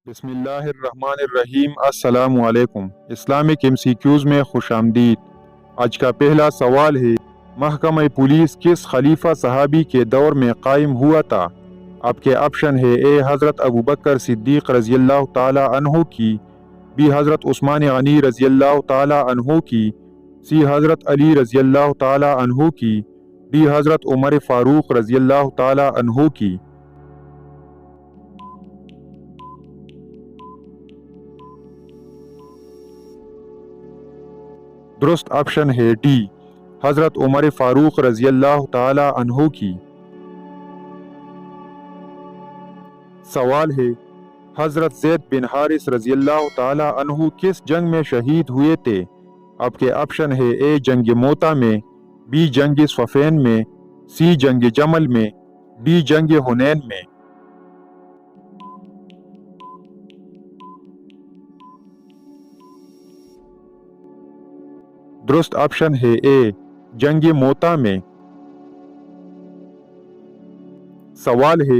بسم اللہ الرحمن الرحیم۔ السلام علیکم۔ اسلامک MCQs میں خوش آمدید۔ آج کا پہلا سوال ہے، محکمہ پولیس کس خلیفہ صحابی کے دور میں قائم ہوا تھا؟ آپ کے آپشن ہے: اے حضرت ابوبکر صدیق رضی اللہ تعالی عنہ کی، بی حضرت عثمان غنی رضی اللہ تعالی عنہ کی، سی حضرت علی رضی اللہ تعالی عنہ کی، ڈی حضرت عمر فاروق رضی اللہ تعالی عنہ کی۔ درست آپشن ہے ڈی، حضرت عمر فاروق رضی اللہ تعالی عنہ کی۔ سوال ہے، حضرت زید بن حارث رضی اللہ تعالی عنہ کس جنگ میں شہید ہوئے تھے؟ آپ کے آپشن ہے: اے جنگ موتا میں، بی جنگ صفین میں، سی جنگ جمل میں، ڈی جنگ حنین میں۔ درست آپشن ہے اے، جنگ موتا میں۔ سوال ہے،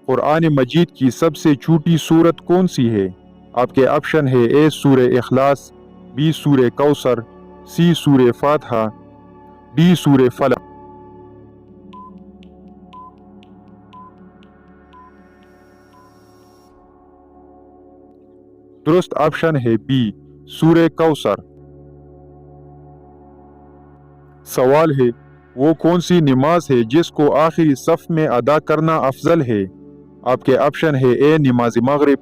قرآن مجید کی سب سے چھوٹی سورت کون سی ہے؟ آپ کے آپشن ہے: اے سورہ اخلاص، بی سورہ کوثر، سی سورہ فاتحہ، ڈی سورہ فلق۔ درست آپشن ہے بی، سورہ کوثر۔ سوال ہے، وہ کون سی نماز ہے جس کو آخری صف میں ادا کرنا افضل ہے؟ آپ کے آپشن ہے: اے نماز مغرب،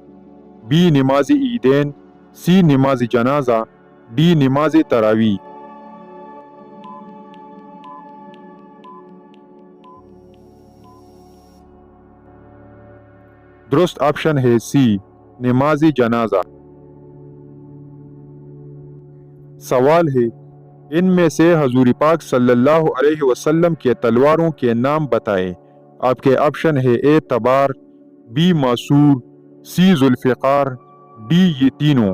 بی نماز عیدین، سی نماز جنازہ، ڈی نماز تراویح۔ درست آپشن ہے سی، نماز جنازہ۔ سوال ہے، ان میں سے حضور پاک صلی اللہ علیہ وسلم کے تلواروں کے نام بتائیں۔ آپ کے آپشن ہے: اے تبار، بی ماسور، سی ذوالفقار، ڈی یہ تینوں۔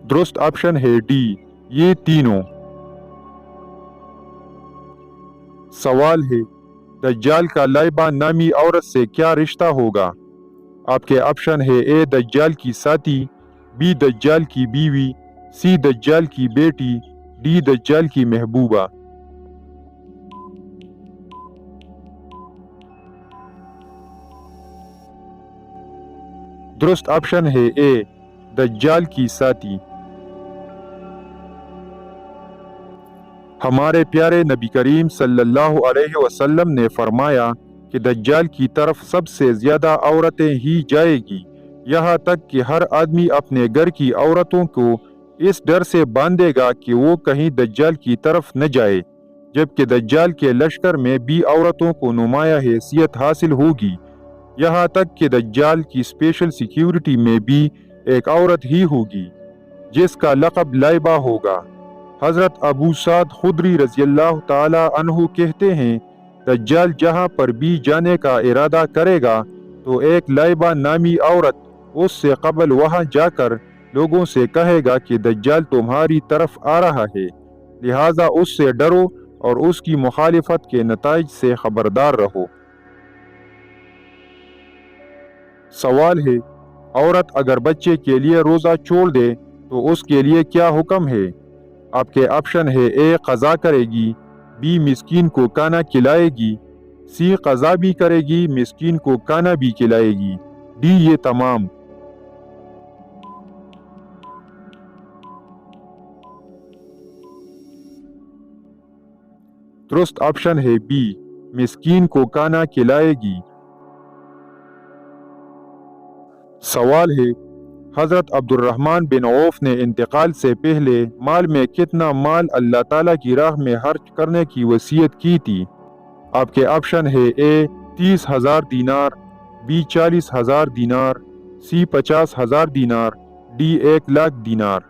درست آپشن ہے ڈی، یہ تینوں۔ سوال ہے، دجال کا لائبہ نامی عورت سے کیا رشتہ ہوگا؟ آپ کے آپشن ہے: اے دجال کی ساتھی، بی دجال کی بیوی، سی دجال کی بیٹی، ڈی دجال کی محبوبہ۔ درست آپشن ہے اے، دجال کی ساتھی۔ ہمارے پیارے نبی کریم صلی اللہ علیہ وسلم نے فرمایا کہ دجال کی طرف سب سے زیادہ عورتیں ہی جائے گی، یہاں تک کہ ہر آدمی اپنے گھر کی عورتوں کو اس ڈر سے باندھے گا کہ وہ کہیں دجال کی طرف نہ جائے، جبکہ دجال کے لشکر میں بھی عورتوں کو نمایاں حیثیت حاصل ہوگی، یہاں تک کہ دجال کی اسپیشل سیکیورٹی میں بھی ایک عورت ہی ہوگی جس کا لقب لائبہ ہوگا۔ حضرت ابو سعد خدری رضی اللہ تعالی عنہ کہتے ہیں، دجال جہاں پر بھی جانے کا ارادہ کرے گا تو ایک لائبہ نامی عورت اس سے قبل وہاں جا کر لوگوں سے کہے گا کہ دجال تمہاری طرف آ رہا ہے، لہٰذا اس سے ڈرو اور اس کی مخالفت کے نتائج سے خبردار رہو۔ سوال ہے، عورت اگر بچے کے لیے روزہ چھوڑ دے تو اس کے لیے کیا حکم ہے؟ آپ کے آپشن ہے: اے قضا کرے گی، بی مسکین کو کھانا کھلائے گی، سی قضا بھی کرے گی، مسکین کو کھانا بھی کھلائے گی، ڈی یہ تمام۔ درست آپشن ہے بی، مسکین کو کھانا کھلائے گی۔ سوال ہے، حضرت عبد الرحمن بن عوف نے انتقال سے پہلے مال میں کتنا مال اللہ تعالیٰ کی راہ میں خرچ کرنے کی وصیت کی تھی؟ آپ کے آپشن ہے: اے 30,000 دینار، بی 40,000 دینار، سی 50,000 دینار، ڈی 1,00,000 دینار۔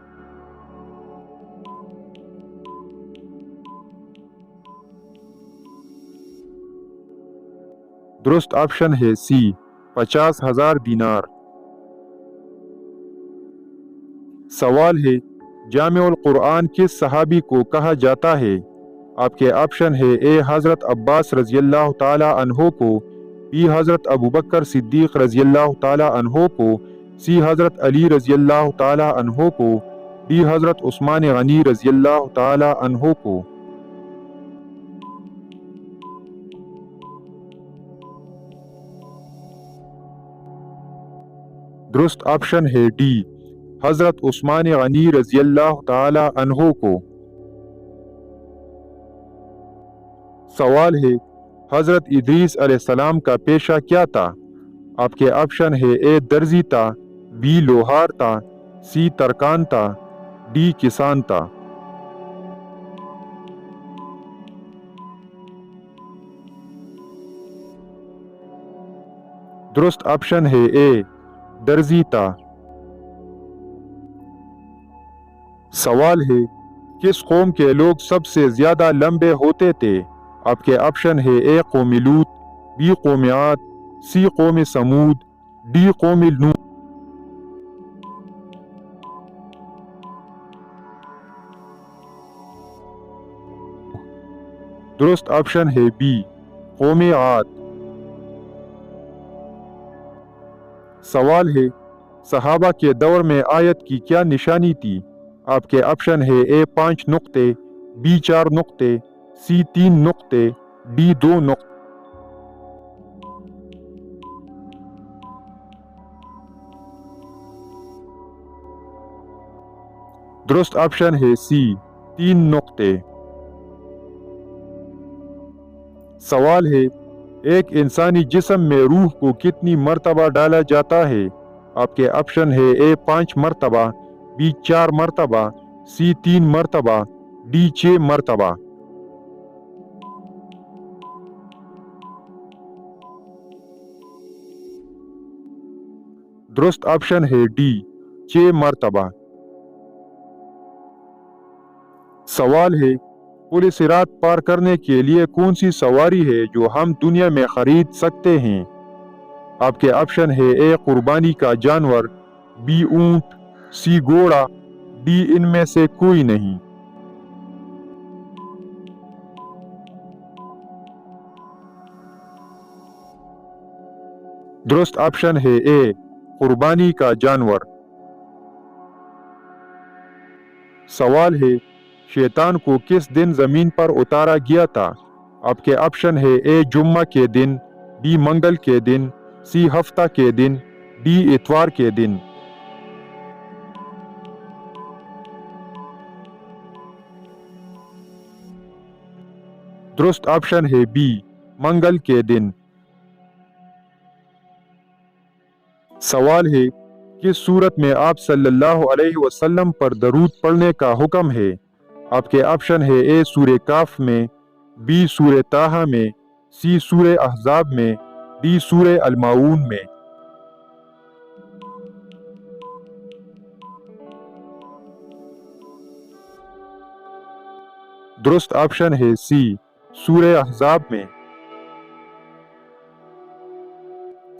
درست آپشن ہے سی، 50,000 دینار۔ سوال ہے، جامع القرآن کس صحابی کو کہا جاتا ہے؟ آپ کے آپشن ہے اے حضرت عباس رضی اللہ تعالی عنہ کو، بی حضرت ابوبکر صدیق رضی اللہ تعالی عنہ کو، سی حضرت علی رضی اللہ تعالی عنہ کو، ڈی حضرت عثمان غنی رضی اللہ تعالی عنہ کو۔ درست آپشن ہے ڈی، حضرت عثمان غنی رضی اللہ تعالی عنہ کو۔ سوال ہے حضرت ادریس علیہ السلام کا پیشہ کیا تھا؟ آپ کے آپشن ہے اے درزی تھا، بی لوہار تھا، سی ترکان تھا، ڈی کسان تھا۔ درست آپشن ہے اے درزی تھا۔ سوال ہے کس قوم کے لوگ سب سے زیادہ لمبے ہوتے تھے؟ آپ کے آپشن ہے اے قوم لوط، بی قوم عاد، سی قوم سمود، ڈی قوم نوح۔ درست آپشن ہے بی قوم عاد۔ سوال ہے صحابہ کے دور میں آیت کی کیا نشانی تھی؟ آپ کے آپشن ہے اے 5 نقطے، بی 4 نقطے، سی 3 نقطے، ڈی 2 نقطے۔ درست آپشن ہے سی 3 نقطے۔ سوال ہے ایک انسانی جسم میں روح کو کتنی مرتبہ ڈالا جاتا ہے؟ آپ کے آپشن ہے اے 5 مرتبہ، بی 4 مرتبہ، سی 3 مرتبہ، ڈی 6 مرتبہ۔ درست آپشن ہے ڈی 6 مرتبہ۔ سوال ہے پل صراط پار کرنے کے لیے کون سی سواری ہے جو ہم دنیا میں خرید سکتے ہیں؟ آپ کے آپشن ہے اے قربانی کا جانور، بی اونٹ، سی گھوڑا، ڈی ان میں سے کوئی نہیں۔ درست آپشن ہے اے قربانی کا جانور۔ سوال ہے شیطان کو کس دن زمین پر اتارا گیا تھا؟ آپ کے آپشن ہے اے جمعہ کے دن، بی منگل کے دن، سی ہفتہ کے دن، ڈی اتوار کے دن۔ درست آپشن ہے بی منگل کے دن۔ سوال ہے کس صورت میں آپ صلی اللہ علیہ وسلم پر درود پڑھنے کا حکم ہے؟ آپ کے آپشن ہے اے سورہ کاف میں، بی سورہ طٰہٰ میں، سی سورہ احزاب میں، ڈی سورہ الماعون میں۔ درست آپشن ہے سی سورہ احزاب میں۔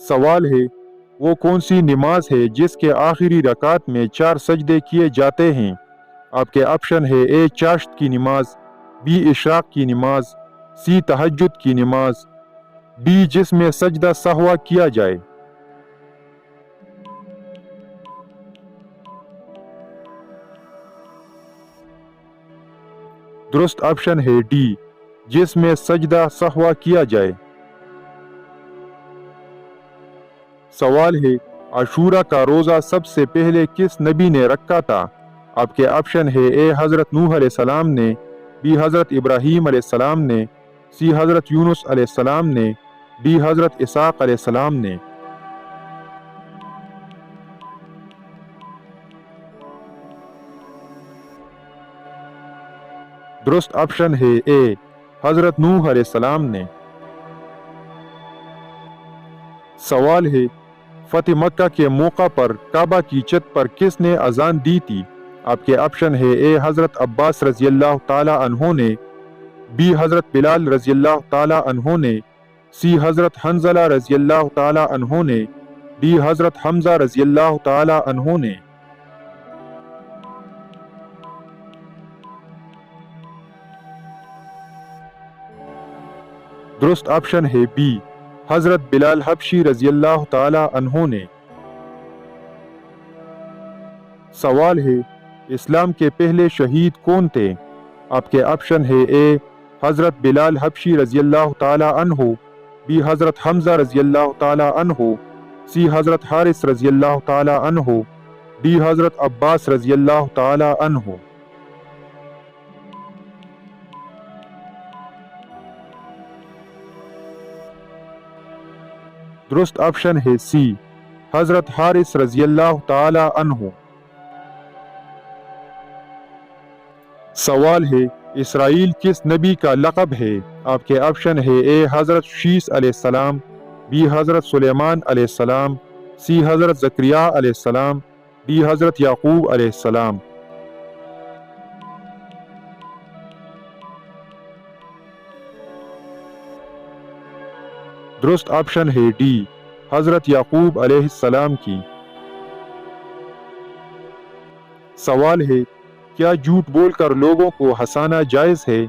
سوال ہے وہ کون سی نماز ہے جس کے آخری رکعت میں 4 سجدے کیے جاتے ہیں؟ آپ کے آپشن ہے اے چاشت کی نماز، بی اشراق کی نماز، سی تہجد کی نماز، ڈی جس میں سجدہ سہوا کیا جائے۔ درست آپشن ہے ڈی جس میں سجدہ سہوا کیا جائے۔ سوال ہے عاشورہ کا روزہ سب سے پہلے کس نبی نے رکھا تھا؟ آپ کے آپشن ہے اے حضرت نوح علیہ السلام نے، بی حضرت ابراہیم علیہ السلام نے، سی حضرت یونس علیہ السلام نے، ڈی حضرت اسحاق علیہ السلام نے۔ درست آپشن ہے اے حضرت نوح علیہ السلام نے۔ سوال ہے فتح مکہ کے موقع پر کعبہ کی چھت پر کس نے اذان دی تھی؟ آپ کے آپشن ہے اے حضرت عباس رضی اللہ تعالی عنہ نے، بی حضرت بلال رضی اللہ تعالی عنہ نے، سی حضرت حنظلہ رضی اللہ تعالی عنہ نے، ڈی حضرت حمزہ رضی اللہ تعالی عنہ نے۔ درست آپشن ہے بی، حضرت بلال حبشی رضی اللہ تعالی عنہ نے۔ سوال ہے، اسلام کے پہلے شہید کون تھے؟ آپ کے آپشن ہے اے حضرت بلال حبشی رضی اللہ تعالی عنہ، بی حضرت حمزہ رضی اللہ تعالی عنہ، سی حضرت حارث رضی اللہ تعالی عنہ، ڈی حضرت عباس رضی اللہ تعالی عنہ۔ درست آپشن ہے سی، حضرت حارث رضی اللہ تعالی عنہ۔ سوال ہے، اسرائیل کس نبی کا لقب ہے؟ آپ کے آپشن ہے اے حضرت شیس علیہ السلام، بی حضرت سلیمان علیہ السلام، سی حضرت زکریا علیہ السلام، ڈی حضرت یعقوب علیہ السلام۔ درست آپشن ہے ڈی، حضرت یعقوب علیہ السلام کی۔ سوال ہے، کیا جھوٹ بول کر لوگوں کو ہنسانا جائز ہے؟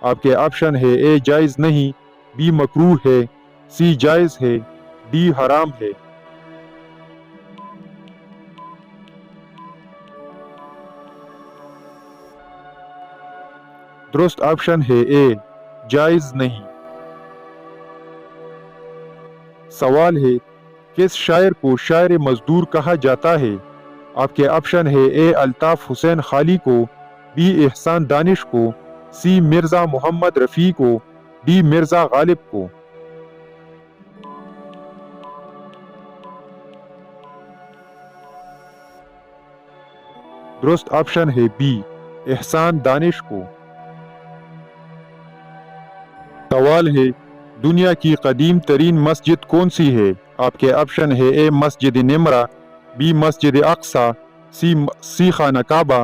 آپ کے آپشن ہے اے جائز نہیں، بی مکروہ ہے، سی جائز ہے، ڈی حرام ہے۔ درست آپشن ہے اے، جائز نہیں۔ سوال ہے، کس شاعر کو شاعر مزدور کہا جاتا ہے؟ آپ کے آپشن ہے اے الطاف حسین خالی کو، بی احسان دانش کو، سی مرزا محمد رفیع کو، ڈی مرزا غالب کو۔ درست آپشن ہے بی، احسان دانش کو۔ سوال ہے، دنیا کی قدیم ترین مسجد کون سی ہے؟ آپ کے آپشن ہے اے مسجد نمرہ، بی مسجد اقصی، سی خانہ کعبہ،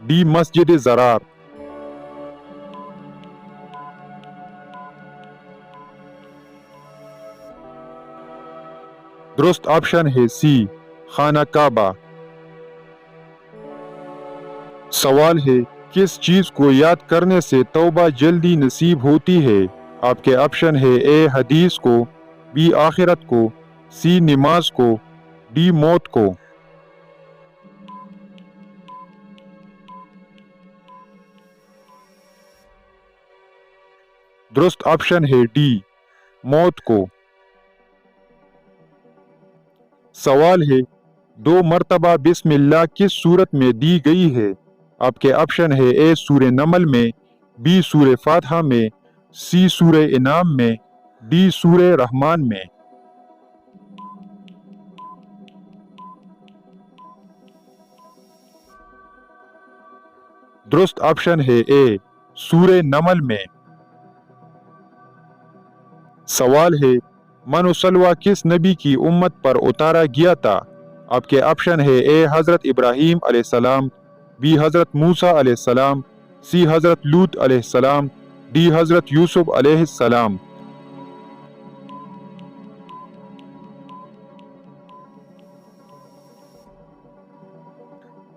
ڈی مسجد زرار۔ درست آپشن ہے سی، خانہ کعبہ۔ سوال ہے، کس چیز کو یاد کرنے سے توبہ جلدی نصیب ہوتی ہے؟ آپ کے آپشن ہے اے حدیث کو، بی آخرت کو، سی نماز کو، ڈی موت کو۔ درست آپشن ہے ڈی، موت کو۔ سوال ہے، 2 مرتبہ بسم اللہ کس سورت میں دی گئی ہے؟ آپ کے آپشن ہے اے سورہ نمل میں، بی سورہ فاتحہ میں، سی سورہ انعام میں، ڈی سورہ رحمان میں۔ درست آپشن ہے اے سورہ نمل میں۔ سوال ہے، من و سلوہ کس نبی کی امت پر اتارا گیا تھا؟ آپ کے آپشن ہے اے حضرت ابراہیم علیہ السلام، بی حضرت موسیٰ علیہ السلام، سی حضرت لوط علیہ السلام، ڈی حضرت یوسف علیہ السلام۔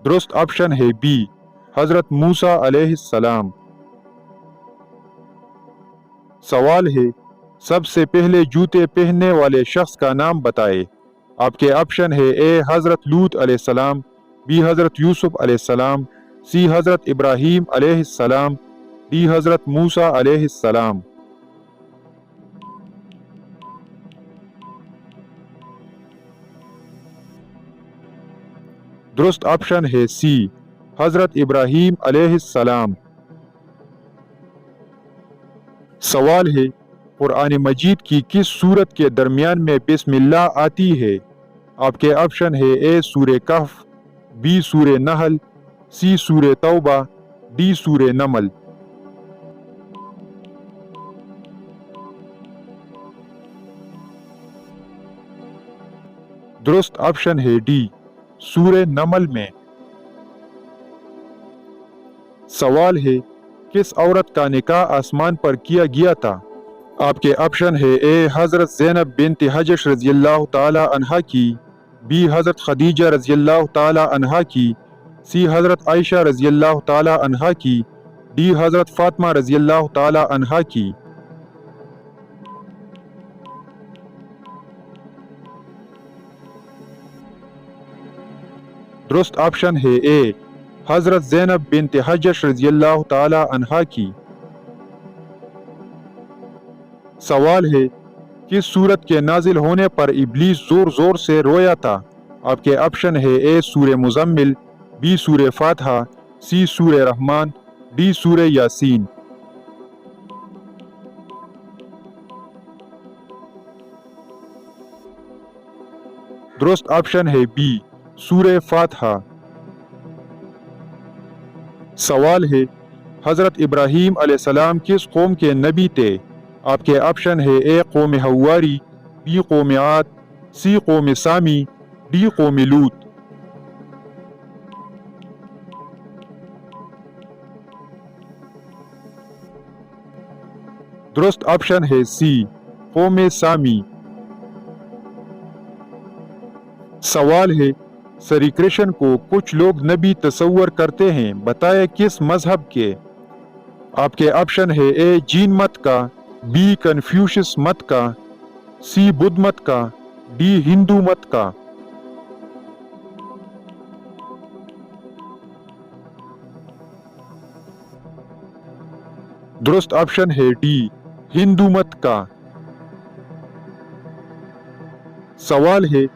درست آپشن ہے بی، حضرت موسیٰ علیہ السلام۔ سوال ہے، سب سے پہلے جوتے پہننے والے شخص کا نام بتائے۔ آپ کے آپشن ہے اے حضرت لوط علیہ السلام، بی حضرت یوسف علیہ السلام، سی حضرت ابراہیم علیہ السلام، ڈی حضرت موسیٰ علیہ السلام۔ درست آپشن ہے سی، حضرت ابراہیم علیہ السلام۔ سوال ہے، قرآن مجید کی کس سورت کے درمیان میں بسم اللہ آتی ہے؟ آپ کے آپشن ہے اے سورہ کہف، بی سورہ نحل، سی سورہ توبہ، ڈی سورہ نمل۔ درست آپشن ہے ڈی، سورہ نمل میں۔ سوال ہے، کس عورت کا نکاح آسمان پر کیا گیا تھا؟ آپ کے آپشن ہے اے حضرت زینب بنت حجش رضی اللہ تعالی عنہا کی، بی حضرت خدیجہ رضی اللہ تعالی عنہا کی، سی حضرت عائشہ رضی اللہ تعالی عنہا کی، ڈی حضرت فاطمہ رضی اللہ تعالی عنہا کی۔ درست آپشن ہے اے حضرت زینب بنت حجش رضی اللہ تعالی عنہا کی۔ سوال ہے کس سورت کے نازل ہونے پر ابلیس زور زور سے رویا تھا؟ آپ کے آپشن ہے اے سورہ مزمل، بی سورہ فاتحہ، سی سورہ رحمان، ڈی سورہ یاسین۔ درست آپشن ہے بی سورہ فاتحہ۔ سوال ہے حضرت ابراہیم علیہ السلام کس قوم کے نبی تھے؟ آپ کے آپشن ہے اے قوم حواری، بی قوم عاد، سی قوم سامی، ڈی قوم لوط۔ درست آپشن ہے سی قوم سامی۔ سوال ہے سری کرشن کو کچھ لوگ نبی تصور کرتے ہیں، بتائے کس مذہب کے؟ آپ کے آپشن ہے اے جین مت کا، بی کنفیوشس مت کا، سی بدھ مت کا، ڈی ہندو مت کا۔ درست آپشن ہے ڈی ہندو مت کا۔ سوال ہے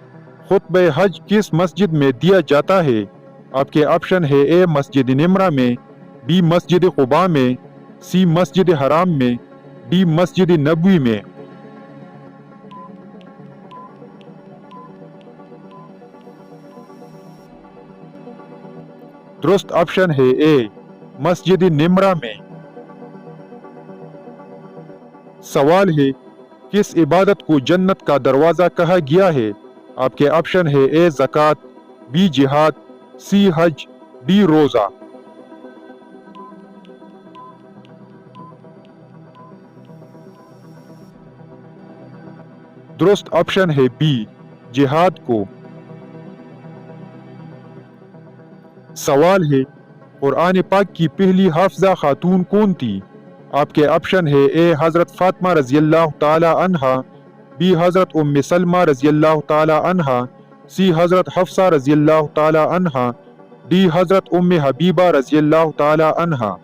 خطبہ حج کس مسجد میں دیا جاتا ہے؟ آپ کے آپشن ہے اے مسجد نمرہ میں، بی مسجد قباء میں، سی مسجد حرام میں، ڈی مسجد نبوی میں۔ درست آپشن ہے اے مسجد نمرہ میں۔ سوال ہے کس عبادت کو جنت کا دروازہ کہا گیا ہے؟ آپ کے آپشن ہے اے زکوٰۃ، بی جہاد، سی حج، ڈی روزہ۔ درست آپشن ہے بی جہاد کو۔ سوال ہے قرآن پاک کی پہلی حافظہ خاتون کون تھی؟ آپ کے آپشن ہے اے حضرت فاطمہ رضی اللہ تعالی عنہا، بی حضرت ام سلمہ رضی اللہ تعالی عنہا، سی حضرت حفصہ رضی اللہ تعالی عنہا، ڈی حضرت ام حبیبہ رضی اللہ تعالی عنہا۔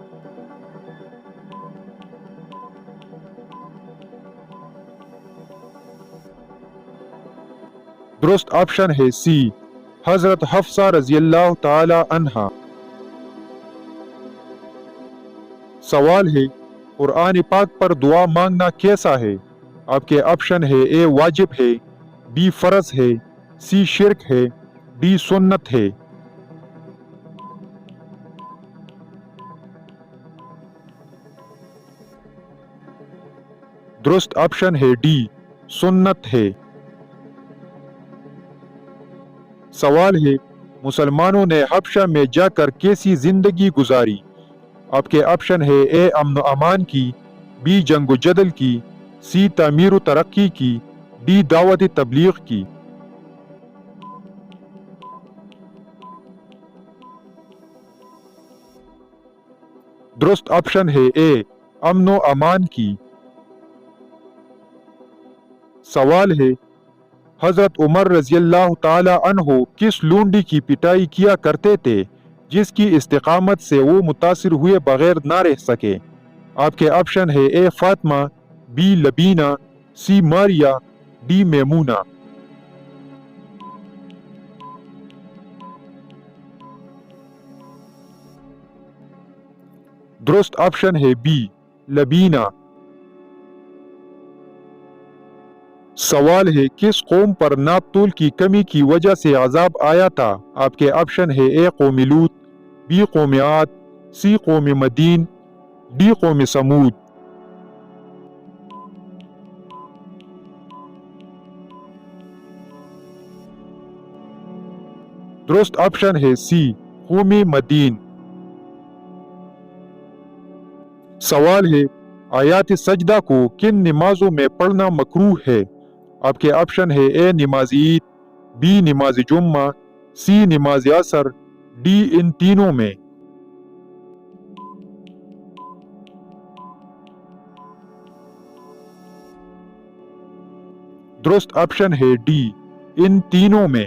درست آپشن ہے سی حضرت حفصہ رضی اللہ تعالی عنہا۔ سوال ہے قرآن پاک پر دعا مانگنا کیسا ہے؟ آپ کے آپشن ہے اے واجب ہے، بی فرض ہے، سی شرک ہے، ڈی سنت ہے۔ درست آپشن ہے ڈی سنت ہے۔ سوال ہے مسلمانوں نے حبشہ میں جا کر کیسی زندگی گزاری؟ آپ کے آپشن ہے اے امن و امان کی، بی جنگ و جدل کی، سی تعمیر و ترقی کی، ڈی دعوت تبلیغ کی۔ درست آپشن ہے اے امن و امان کی۔ سوال ہے حضرت عمر رضی اللہ تعالی عنہ کس لونڈی کی پٹائی کیا کرتے تھے جس کی استقامت سے وہ متاثر ہوئے بغیر نہ رہ سکے؟ آپ کے آپشن ہے A Fatima, B Lubna, C Maria, D Maimuna. درست آپشن ہے بی لبینہ۔ سوال ہے کس قوم پر ناپ تول کی کمی کی وجہ سے عذاب آیا تھا؟ آپ کے آپشن ہے اے قوم لوط، بی قوم عاد، سی قوم مدین، ڈی قوم سمود۔ درست آپشن ہے سی قوم مدین۔ سوال ہے آیات سجدہ کو کن نمازوں میں پڑھنا مکروہ ہے؟ آپ کے آپشن ہے اے نماز عید، بی نماز جمعہ، سی نماز عصر، ڈی ان تینوں میں۔ درست آپشن ہے ڈی ان تینوں میں۔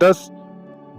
10,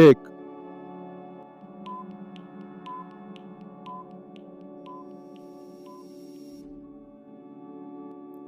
1।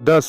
10।